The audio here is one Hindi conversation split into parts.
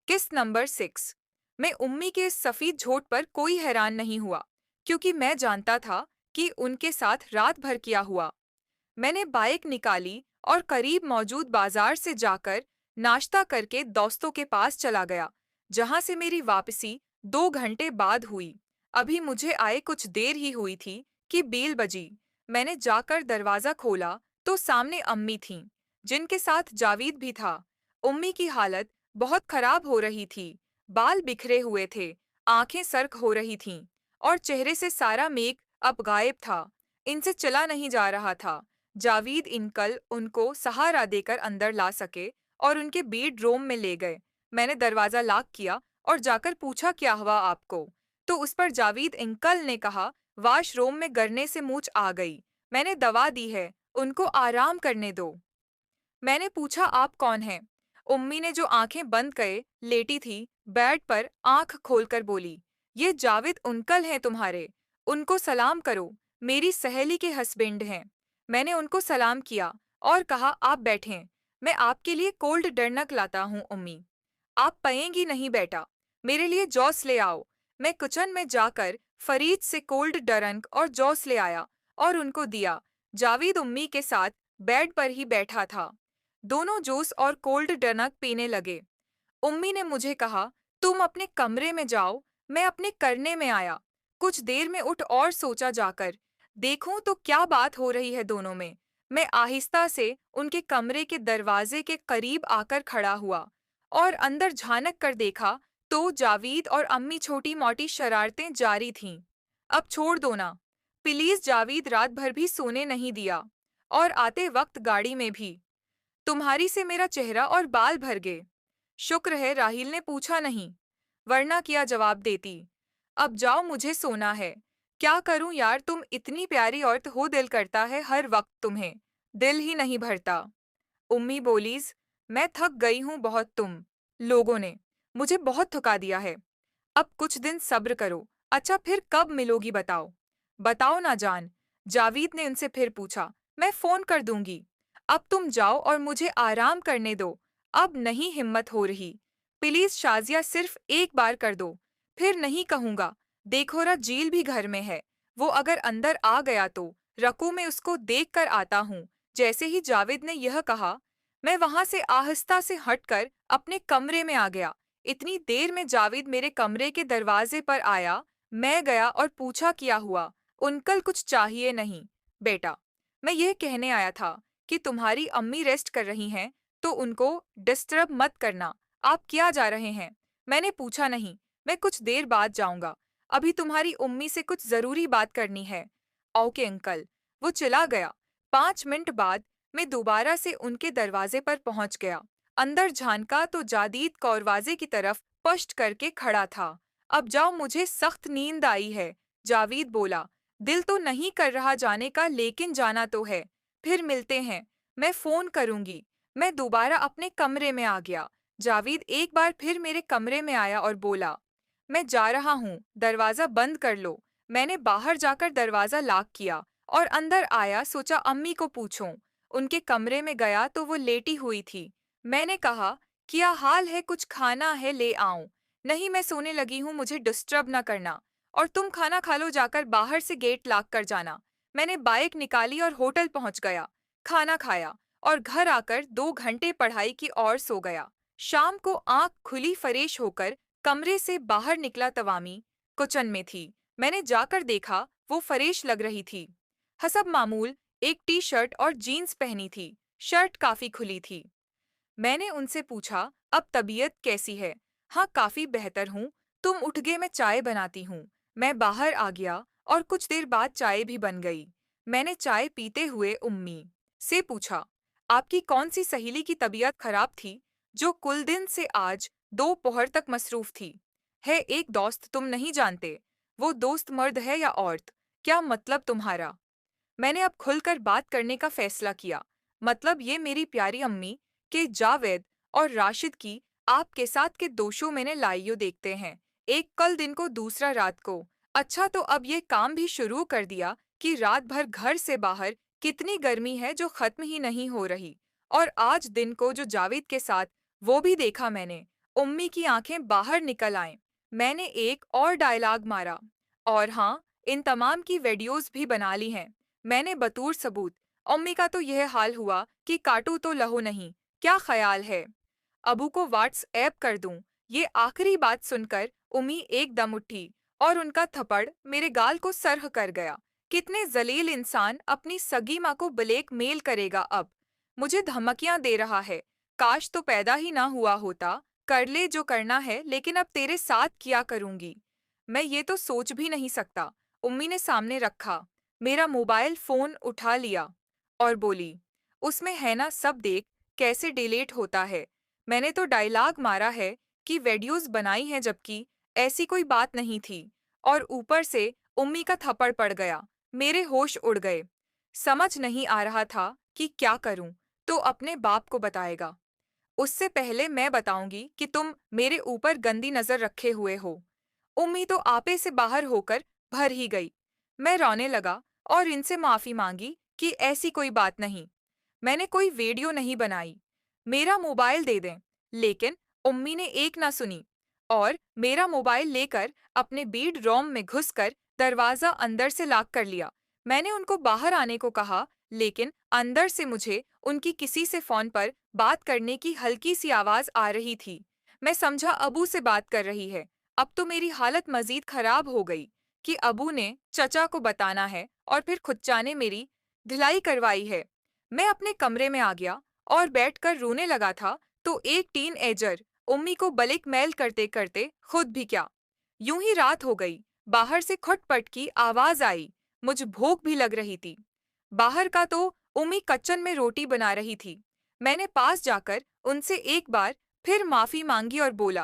किस्त नंबर 6। मैं उम्मी के इस सफेद झोट पर कोई हैरान नहीं हुआ, क्योंकि मैं जानता था कि उनके साथ रात भर किया हुआ। मैंने बाइक निकाली और करीब मौजूद बाजार से जाकर नाश्ता करके दोस्तों के पास चला गया, जहां से मेरी वापसी 2 घंटे बाद हुई। अभी मुझे आए कुछ देर ही हुई थी कि बेल बजी। मैंने जाकर दरवाजा खोला तो सामने अम्मी थीं, जिनके साथ जावेद भी था। उम्मी की हालत बहुत खराब हो रही थी। बाल बिखरे हुए थे, आंखें सर्क हो रही थीं, और चेहरे से सारा मेक अब गायब था। इनसे चला नहीं जा रहा था। जावेद इंकल उनको सहारा देकर अंदर ला सके और उनके बेडरूम में ले गए। मैंने दरवाजा लॉक किया और जाकर पूछा, क्या हुआ आपको? तो उस पर जावेद इंकल ने कहा, वॉशरूम में गिरने से मूंछ आ गई। मैंने दवा दी है, उनको आराम करने दो। मैंने पूछा, आप कौन हैं? उम्मी ने, जो आंखें बंद करे लेटी थी, बेड पर आंख खोलकर बोली, ये जावेद अंकल हैं तुम्हारे। उनको सलाम करो, मेरी सहेली के हस्बैंड हैं। मैंने उनको सलाम किया और कहा, आप बैठें, मैं आपके लिए कोल्ड डरनक लाता हूँ उम्मी। आप पिएंगी नहीं बेटा, मेरे लिए जूस ले आओ। मैं किचन में जाकर फरीद से कोल्ड ड्रिंक और जूस ले आया और उनको दिया। जावेद उम्मी के साथ बेड पर ही बैठा था। दोनों जूस और कोल्ड ड्रिंक पीने लगे। उम्मी ने मुझे कहा, तुम अपने कमरे में जाओ, मैं अपने करने में आया। कुछ देर में उठ और सोचा जाकर देखूं तो क्या बात हो रही है दोनों में। मैं आहिस्ता से उनके कमरे के दरवाजे के करीब आकर खड़ा हुआ और अंदर झांक कर देखा तो जावेद और अम्मी छोटी मोटी शरारतें जारी थीं। अब छोड़ दो ना प्लीज, जावेद रात भर भी सोने नहीं दिया, और आते वक्त गाड़ी में भी। तुम्हारी से मेरा चेहरा और बाल भर गए। शुक्र है राहिल ने पूछा नहीं, वरना क्या जवाब देती। अब जाओ, मुझे सोना है। क्या करूं यार, तुम इतनी प्यारी औरत हो, दिल करता है हर वक्त तुम्हें, दिल ही नहीं भरता। उम्मी बोलीज, मैं थक गई हूं बहुत, तुम लोगों ने मुझे बहुत थका दिया है। अब कुछ दिन सब्र करो। अच्छा, फिर कब मिलोगी बताओ? बताओ ना जान, जावेद ने उनसे फिर पूछा। मैं फोन कर दूंगी। अब तुम जाओ और मुझे आराम करने दो। अब नहीं हिम्मत हो रही। प्लीज शाजिया, सिर्फ एक बार कर दो, फिर नहीं कहूंगा। देखो रा, झील भी घर में है, वो अगर अंदर आ गया तो रकू मैं उसको देख कर आता हूँ। जैसे ही जावेद ने यह कहा, मैं वहां से आहिस्ता से हटकर अपने कमरे में आ गया। इतनी देर में जावेद मेरे कमरे के दरवाजे पर आया। मैं गया और पूछा, क्या हुआ अंकल? कुछ चाहिए नहीं बेटा, मैं यह कहने आया था कि तुम्हारी अम्मी रेस्ट कर रही हैं, तो उनको डिस्टर्ब मत करना। आप क्या जा रहे हैं? मैंने पूछा, नहीं, मैं कुछ देर बाद जाऊंगा, अभी तुम्हारी उम्मी से कुछ जरूरी बात करनी है। Okay uncle. वो चला गया। 5 मिनट बाद मैं दोबारा से उनके दरवाजे पर पहुंच गया। अंदर झांका तो जादीद दरवाजे की तरफ पश्च करके खड़ा था। अब जाओ, मुझे सख्त नींद आई है। जावेद बोला, दिल तो नहीं कर रहा जाने का, लेकिन जाना तो है। फिर मिलते हैं, मैं फोन करूंगी। मैं दोबारा अपने कमरे में आ गया। जावेद एक बार फिर मेरे कमरे में आया और बोला, मैं जा रहा हूँ, दरवाजा बंद कर लो। मैंने बाहर जाकर दरवाजा लॉक किया और अंदर आया, सोचा अम्मी को पूछूं। उनके कमरे में गया तो वो लेटी हुई थी। मैंने कहा, क्या हाल है, कुछ खाना है ले आऊं? नहीं, मैं सोने लगी हूँ, मुझे डिस्टर्ब ना करना। और तुम खाना खा लो, जाकर बाहर से गेट लॉक कर जाना। मैंने बाइक निकाली और होटल पहुंच गया। खाना खाया और घर आकर 2 घंटे पढ़ाई की और सो गया। शाम को आंख खुली फ्रेश होकर कमरे से बाहर निकला, तवामी किचन में थी। मैंने जाकर देखा, वो फ्रेश लग रही थी। हसब मामूल एक टी शर्ट और जीन्स पहनी थी। शर्ट काफी खुली थी। मैंने उनसे पूछा, अब तबीयत कैसी है? हाँ, काफी बेहतर हूँ। तुम उठ गए, मैं चाय बनाती हूँ। मैं बाहर आ गया और कुछ देर बाद चाय भी बन गई। मैंने चाय पीते हुए उम्मी से पूछा, आपकी कौन सी सहेली की तबीयत खराब थी, जो कुल दिन से आज दोपहर तक मसरूफ थी? है एक दोस्त, तुम नहीं जानते। वो दोस्त मर्द है या औरत? क्या मतलब तुम्हारा? मैंने अब खुलकर बात करने का फैसला किया। मतलब ये, मेरी प्यारी अम्मी के जावेद और राशिद की आपके साथ के दोषों मैंने लाइयो देखते हैं। एक कल दिन को, दूसरा रात को। अच्छा, तो अब ये काम भी शुरू कर दिया कि रात भर घर से बाहर कितनी गर्मी है, जो खत्म ही नहीं हो रही। और आज दिन को जो जावेद के साथ, वो भी देखा मैंने। उम्मी की आंखें बाहर निकल आईं। मैंने एक और डायलॉग मारा, और हाँ, इन तमाम की वीडियोस भी बना ली हैं मैंने बतौर सबूत। उम्मी का तो यह हाल हुआ कि काटू तो लहू नहीं, क्या ख्याल है? अबू को व्हाट्सएप कर दूं? ये आखिरी बात सुनकर उम्मी एकदम उठी और उनका थप्पड़ मेरे गाल को सरह कर गया। कितने जलील इंसान अपनी सगी माँ को ब्लैकमेल करेगा अब? मुझे धमकियां दे रहा है। काश तो पैदा ही ना हुआ होता। कर ले जो करना है, लेकिन अब तेरे साथ क्या करूंगी? मैं ये तो सोच भी नहीं सकता। उम्मी ने सामने रखा, मेरा मोबाइल फोन उठा लिया और बोली, उसमें है ना सब, देख कैसे डिलीट होता है। मैंने तो डायलॉग मारा है कि वीडियोस बनाई हैं, जबकि ऐसी कोई बात नहीं थी। और ऊपर से उम्मी का थप्पड़ पड़ गया। मेरे होश उड़ गए। समझ नहीं आ रहा था कि क्या करूं। तो अपने बाप को बताएगा। उससे पहले मैं बताऊंगी कि तुम मेरे ऊपर गंदी नजर रखे हुए हो। उम्मी तो आपे से बाहर होकर भर ही गई। मैं रोने लगा और इनसे माफी मांगी कि ऐसी कोई बात नहीं, मैंने कोई वीडियो नहीं बनाई, मेरा मोबाइल दे दें। लेकिन उम्मी ने एक ना सुनी और मेरा मोबाइल लेकर अपने बीड रोम में घुसकर दरवाजा अंदर से लॉक कर लिया। मैंने उनको बाहर आने को कहा, लेकिन अंदर से मुझे उनकी किसी से फोन पर बात करने की हल्की सी आवाज आ रही थी। मैं समझा अबू से बात कर रही है। अब तो मेरी हालत मजीद खराब हो गई कि अबू ने चचा को बताना है और फिर खुच्चा ने मेरी ढिलाई करवाई है। मैं अपने कमरे में आ गया और बैठकर रोने लगा था तो एक टीन एजर उम्मी को ब्लैकमेल करते करते खुद भी क्या। यूं ही रात हो गई। बाहर से खटपट की आवाज आई। मुझे भूख भी लग रही थी। बाहर का तो उम्मी किचन में रोटी बना रही थी। मैंने पास जाकर उनसे एक बार फिर माफी मांगी और बोला,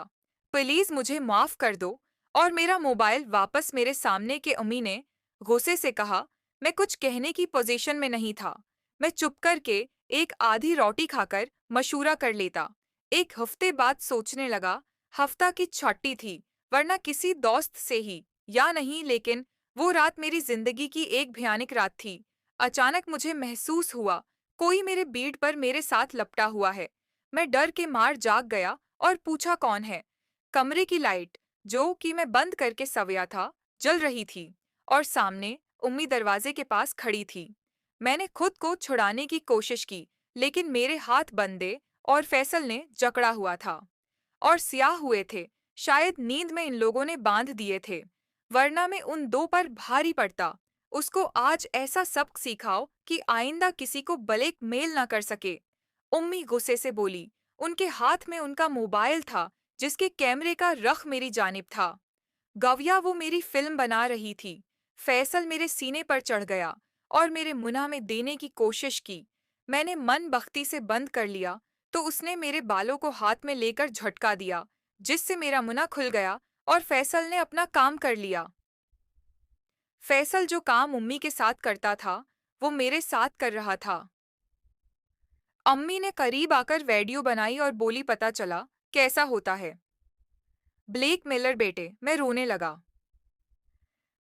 प्लीज मुझे माफ कर दो। और मेरा मोबाइल वापस मेरे सामने के उम्मी ने गुस्से से कहा, मैं कुछ कहने की पोजीशन में नहीं था। मैं चुप करके एक आधी रोटी खाकर मशूरा कर लेता। एक हफ्ते बाद सोचने लगा, हफ्ता की छुट्टी थी, वरना किसी दोस्त से ही या नहीं, लेकिन वो रात मेरी जिंदगी की एक भयानक रात थी। अचानक मुझे महसूस हुआ कोई मेरे बीड पर मेरे साथ लपटा हुआ है। मैं डर के मार जाग गया और पूछा, कौन है? कमरे की लाइट, जो कि मैं बंद करके सवया था, जल रही थी और सामने उम्मी दरवाजे के पास खड़ी थी। मैंने खुद को छुड़ाने की कोशिश की, लेकिन मेरे हाथ बंधे और फैसल ने जकड़ा हुआ था और स्याह हुए थे। शायद नींद में इन लोगों ने बांध दिए थे, वरना मैं उन दो पर भारी पड़ता। उसको आज ऐसा सबक सिखाओ कि आइंदा किसी को ब्लैकमेल ना कर सके। उम्मी गुस्से से बोली। उनके हाथ में उनका मोबाइल था, जिसके कैमरे का रख मेरी जानिब था। गविया वो मेरी फिल्म बना रही थी। फैसल मेरे सीने पर चढ़ गया और मेरे मुंह में देने की कोशिश की। मैंने मन बख्ती से बंद कर लिया तो उसने मेरे बालों को हाथ में लेकर झटका दिया, जिससे मेरा मुंह खुल गया और फैसल ने अपना काम कर लिया। फैसल जो काम उम्मी के साथ करता था, वो मेरे साथ कर रहा था। अम्मी ने करीब आकर वीडियो बनाई और बोली, पता चला कैसा होता है? ब्लेक मिलर बेटे, मैं रोने लगा।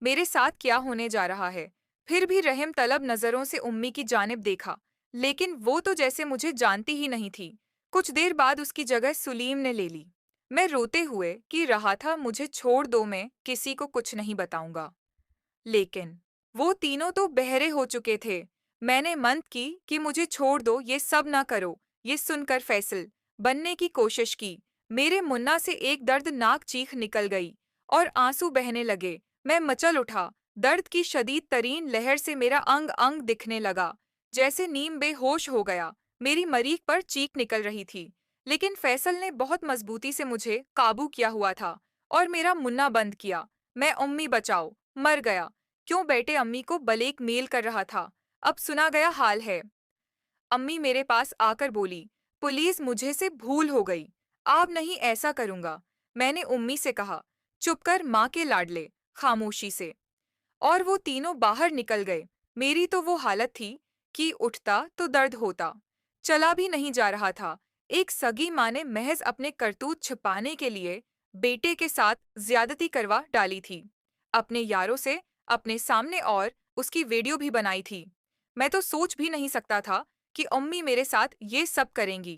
मेरे साथ क्या होने जा रहा है? फिर भी रहम तलब नजरों से उम्मी की जानिब देखा, लेकिन वो तो जैसे मुझे जानती ही नहीं थी। कुछ देर बाद उसकी जगह सुलीम ने ले ली। मैं रोते हुए कि रहा था, मुझे छोड़ दो, मैं किसी को कुछ नहीं बताऊंगा। लेकिन वो तीनों तो बहरे हो चुके थे। मैंने मंत की कि मुझे छोड़ दो, ये सब ना करो। ये सुनकर फैसल बनने की कोशिश की। मेरे मुन्ना से एक दर्दनाक चीख निकल गई और आंसू बहने लगे। मैं मचल उठा। दर्द की शदीद तरीन लहर से मेरा अंग अंग दिखने लगा, जैसे नीम बेहोश हो गया। मेरी मरीज पर चीख निकल रही थी, लेकिन फैसल ने बहुत मजबूती से मुझे काबू किया हुआ था और मेरा मुन्ना बंद किया। मैं उम्मी बचाओ, मर गया। क्यों बेटे? अम्मी को ब्लैकमेल कर रहा था। अब सुना गया हाल है। अम्मी मेरे पास आकर बोली, पुलिस मुझे से भूल हो गई, अब नहीं ऐसा करूंगा। मैंने उम्मी से कहा, चुप कर माँ के लाडले, खामोशी से। और वो तीनों बाहर निकल गए। मेरी तो वो हालत थी कि उठता तो दर्द होता, चला भी नहीं जा रहा था। एक सगी माँ ने महज अपने करतूत छिपाने के लिए बेटे के साथ ज्यादती करवा डाली थी, अपने यारों से अपने सामने, और उसकी वीडियो भी बनाई थी। मैं तो सोच भी नहीं सकता था कि अम्मी मेरे साथ ये सब करेंगी।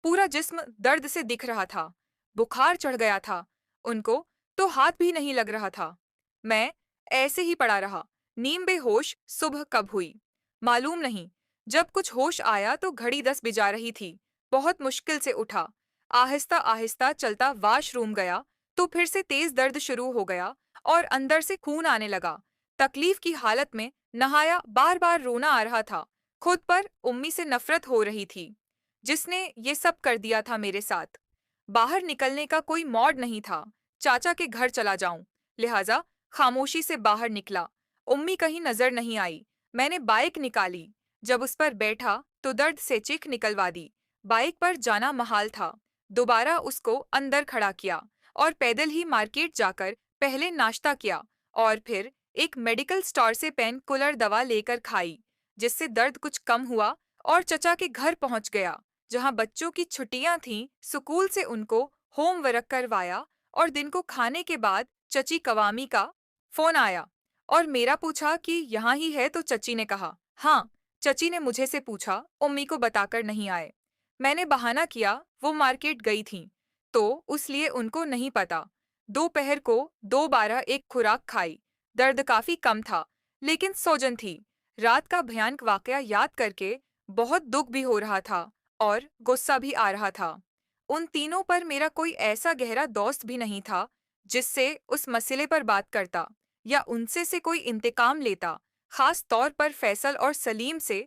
पूरा जिस्म दर्द से दिख रहा था। बुखार चढ़ गया था। उनको तो हाथ भी नहीं लग रहा था। मैं ऐसे ही पड़ा रहा, नीम बेहोश। सुबह कब हुई मालूम नहीं। जब कुछ होश आया तो घड़ी 10 बजा रही थी। बहुत मुश्किल से उठा, आहिस्ता आहिस्ता चलता वॉशरूम गया तो फिर से तेज दर्द शुरू हो गया और अंदर से खून आने लगा। तकलीफ की हालत में नहाया, बार बार रोना आ रहा था। खुद पर उम्मी से नफरत हो रही थी, जिसने ये सब कर दिया था मेरे साथ। बाहर निकलने का कोई मौड नहीं था। चाचा के घर चला जाऊं, लिहाजा खामोशी से बाहर निकला। उम्मी कहीं नजर नहीं आई। मैंने बाइक निकाली। जब उस पर बैठा तो दर्द से चीख निकलवा दी। बाइक पर जाना महाल था। दोबारा उसको अंदर खड़ा किया और पैदल ही मार्केट जाकर पहले नाश्ता किया और फिर एक मेडिकल स्टोर से पेन किलर दवा लेकर खाई, जिससे दर्द कुछ कम हुआ। और चचा के घर पहुंच गया, जहां बच्चों की छुट्टियां थीं। स्कूल से उनको होमवर्क करवाया और दिन को खाने के बाद चची कवामी का फोन आया और मेरा पूछा कि यहाँ ही है, तो चची ने कहा हाँ। चची ने मुझे से पूछा, उम्मी को बताकर नहीं आए। मैंने बहाना किया वो मार्केट गई थीं, तो उसलिए उनको नहीं पता। दोपहर को 2:12 एक खुराक खाई। दर्द काफी कम था, लेकिन सोजन थी। रात का भयानक वाकया याद करके बहुत दुख भी हो रहा था और गुस्सा भी आ रहा था। उन तीनों पर मेरा कोई ऐसा गहरा दोस्त भी नहीं था जिससे उस मसले पर बात करता या उनसे से कोई इंतकाम लेता, खास तौर पर फैसल और सलीम से।